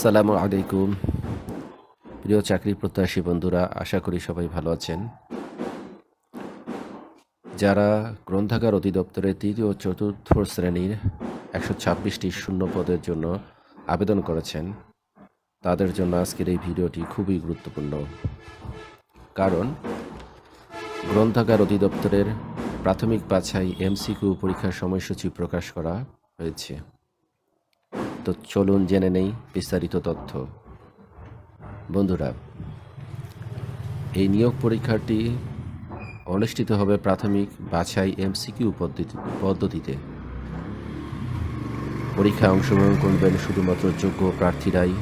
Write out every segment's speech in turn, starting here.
আসসালামু আলাইকুম। প্রিয় চাকরি প্রত্যাশী বন্ধুরা, আশা করি সবাই ভালো আছেন। যারা গ্রন্থাগার অধিদপ্তরের তৃতীয় ও চতুর্থ শ্রেণীর 126টি শূন্য পদের জন্য আবেদন করেছেন, তাদের জন্য আজকের এই ভিডিওটি খুবই গুরুত্বপূর্ণ। কারণ গ্রন্থাগার অধিদপ্তরের প্রাথমিক বাছাই এমসিকিউ পরীক্ষার সময়সূচি প্রকাশ করা হয়েছে। তো চলুন জেনে নেই বিস্তারিত তথ্য। বন্ধুরা, এই নিয়োগ পরীক্ষাটি অনুষ্ঠিত হবে প্রাথমিক বাছাই এমসিকিউ পদ্ধতিতে। পরীক্ষায় অংশগ্রহণ করবেন শুধুমাত্র যোগ্য প্রার্থীরাই।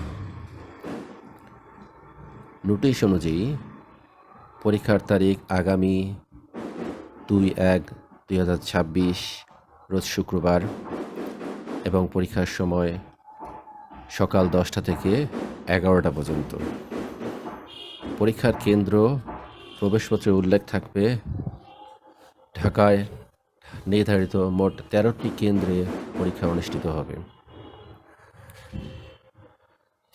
নোটিশ অনুযায়ী পরীক্ষার তারিখ আগামী 2/1/2026 রোজ শুক্রবার এবং পরীক্ষার সময় সকাল 10টা থেকে 11টা পর্যন্ত। পরীক্ষার কেন্দ্র প্রবেশপত্রে উল্লেখ থাকবে। ঢাকায় নির্ধারিত মোট 13টি কেন্দ্রে পরীক্ষা অনুষ্ঠিত হবে।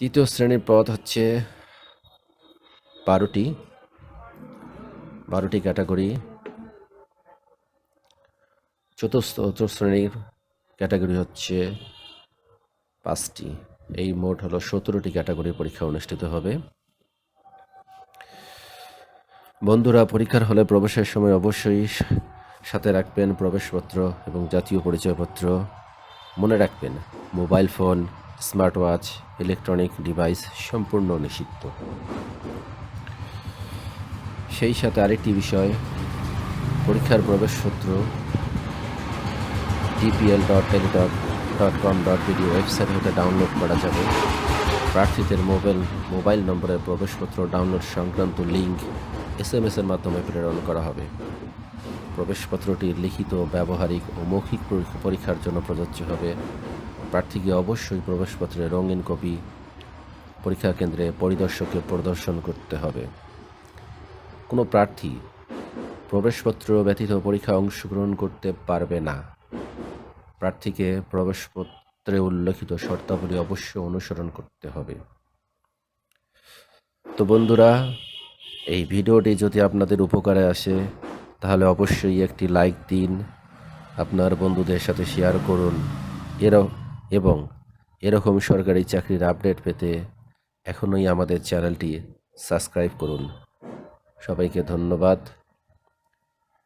তৃতীয় শ্রেণীর পদ হচ্ছে 12টি ক্যাটাগরি। চতুর্থ শ্রেণীর ক্যাটাগরি হচ্ছে 5টি। এই মোট হলো 17টি ক্যাটাগরির পরীক্ষা অনুষ্ঠিত হবে। বন্ধুরা, পরীক্ষার হলে প্রবেশের সময় অবশ্যই সাথে রাখবেন প্রবেশপত্র এবং জাতীয় পরিচয়পত্র। মনে রাখবেন, mobile phone, smart watch, electronic device সম্পূর্ণ নিষিদ্ধ। সেই সাথে আরেকটি বিষয়, পরীক্ষার প্রবেশপত্র dpl.tele.com.bd ওয়েবসাইট হতে ডাউনলোড করা যাবে। প্রার্থীদের মোবাইল নম্বরের প্রবেশপত্র ডাউনলোড সংক্রান্ত লিঙ্ক SMS এর মাধ্যমে প্রেরণ করা হবে। প্রবেশপত্রটি লিখিত, ব্যবহারিক ও মৌখিক পরীক্ষার জন্য প্রযোজ্য হবে। প্রার্থীকে অবশ্যই প্রবেশপত্রের রঙিন কপি পরীক্ষা কেন্দ্রে পরিদর্শককে প্রদর্শন করতে হবে। কোনো প্রার্থী প্রবেশপত্র ব্যতীত পরীক্ষায় অংশগ্রহণ করতে পারবে না। প্রার্থীকে প্রবেশপত্রে উল্লেখিত শর্তাবলী অবশ্যই অনুসরণ করতে হবে। তো বন্ধুরা, এই ভিডিওটি যদি আপনাদের উপকারে আসে তাহলে অবশ্যই একটি লাইক দিন, আপনার বন্ধুদের সাথে শেয়ার করুন এবং এরকম সরকারি চাকরির আপডেট পেতে এখনই আমাদের চ্যানেলটি সাবস্ক্রাইব করুন। সবাইকে ধন্যবাদ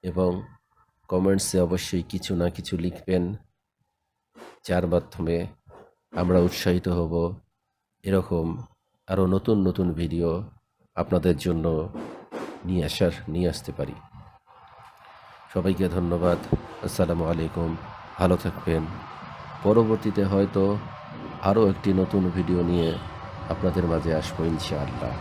এবং কমেন্টসে অবশ্যই কিছু না কিছু লিখবেন, যার মাধ্যমে আমরা উৎসাহিত হব এরকম আরও নতুন নতুন ভিডিও আপনাদের জন্য নিয়ে আসতে পারি। সবাইকে ধন্যবাদ। আসসালামু আলাইকুম। ভালো থাকবেন। পরবর্তীতে হয়তো আরও একটি নতুন ভিডিও নিয়ে আপনাদের মাঝে আসবো ইনশাআল্লাহ।